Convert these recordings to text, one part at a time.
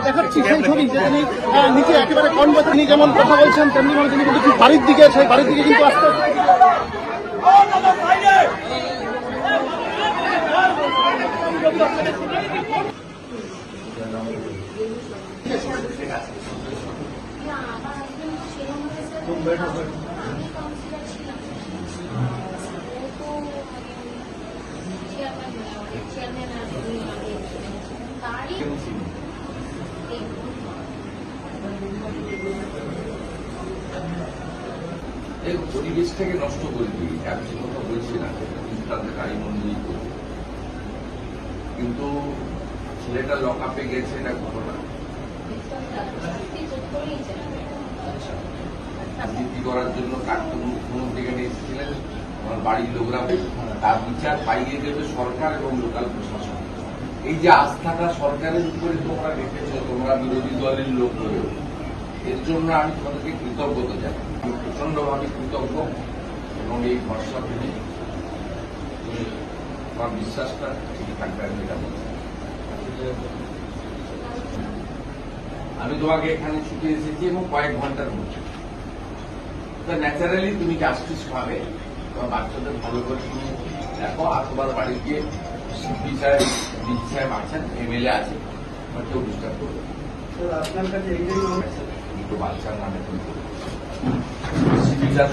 দেখাচ্ছি সেই ছবি যে তিনি নিচে একেবারে কনভে তিনি যেমন কথা বলছেন তেমনি মানে তিনি কিন্তু বাড়ির দিকে সেই বাড়ির দিকে কিন্তু আস্তে এই পরিবেশটাকে নষ্ট করে দিই, আমি সে কথা বলছি না, তাদের গাড়ি মন্দির করবে, কিন্তু ছেলেটা লক আপে গেছে এটা ঘটনা রাজনীতি করার জন্য প্রাক্তন মুখ্যমন্ত্রীকে এসেছিলেন আমার বাড়ির লোকরা, তার বিচার পাইয়ে দেবে সরকার এবং লোকাল প্রশাসন। এই যে আস্থাটা সরকারের উপরে তোমরা রেখেছ, তোমরা বিরোধী দলের লোক হয়েও, এর জন্য আমি তোমাদেরকে কৃতজ্ঞতা জানাই। আমি প্রচন্ডভাবে কৃতজ্ঞ এবং এই ভরসা পেলে আমার বিশ্বাসটা ঠিক থাকবে। আমি তোমাকে এখানে ছুটে এসেছি এবং কয়েক ঘন্টার মধ্যে ন্যাচারালি তুমি জাস্টিস পাবে, তোমার বাচ্চাদের ভালো করে তুমি দেখো। আর তোমার বাড়ি গিয়ে সিপি সাহেব, ডিসি সাহেব আছেন, এমএলএ আছে, আমার কেউ ডিস্টার্ব করবে আপনার কাছে একটু বাচ্চার নামে সিপি সাহেব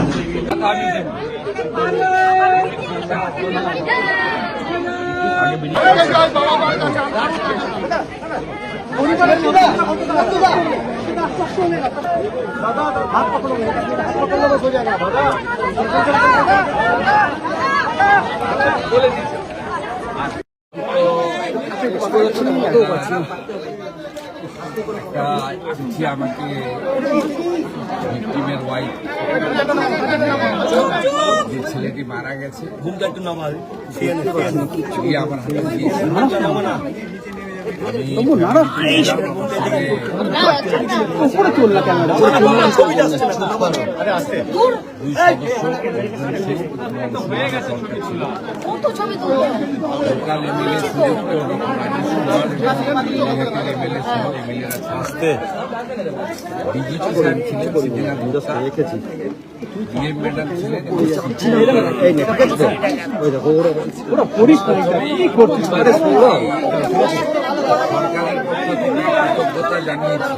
চিঠি আমাকে ভিক্টিমের ওয়াইফ, যে ছেলেটি মারা গেছে, আমার হাতে দিয়েছে। লোকাল এমএলএ ডিজিপি সাহেব ছিলেন, সিদ্দিনা গুপ্তা, ডিএম ম্যাডাম ছিলেন, সরকারের পক্ষ থেকে কৃতজ্ঞতা জানিয়েছি।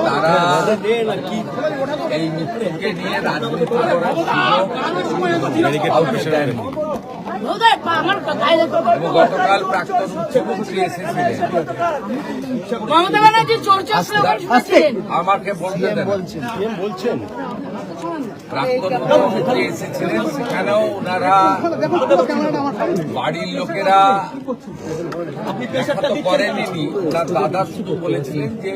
তারা এই মৃত্যুকে নিয়ে রাজনীতি করার এবং গতকাল প্রাক্তন মুখ্যমন্ত্রী এসেছিলেন, আমাকে বলতে বলছেন প্রাক্তন মুখ্যমন্ত্রী এসেছিলেন, সেখানেও ওনারা বাড়ির লোকেরা দেখা তো করেনি, ওনার দাদা শুধু বলেছিলেন যে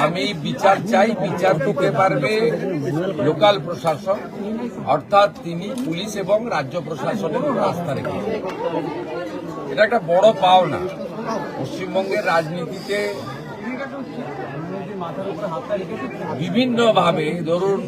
আমি বিচার চাই, বিচার দিতে পারবে লোকাল প্রশাসন, অর্থাৎ তিনি পুলিশ এবং রাজ্য প্রশাসনের আস্থা রেখেছেন। এটা একটা বড় পাওনা পশ্চিমবঙ্গের রাজনীতিতে। বিভিন্নভাবে ধরুন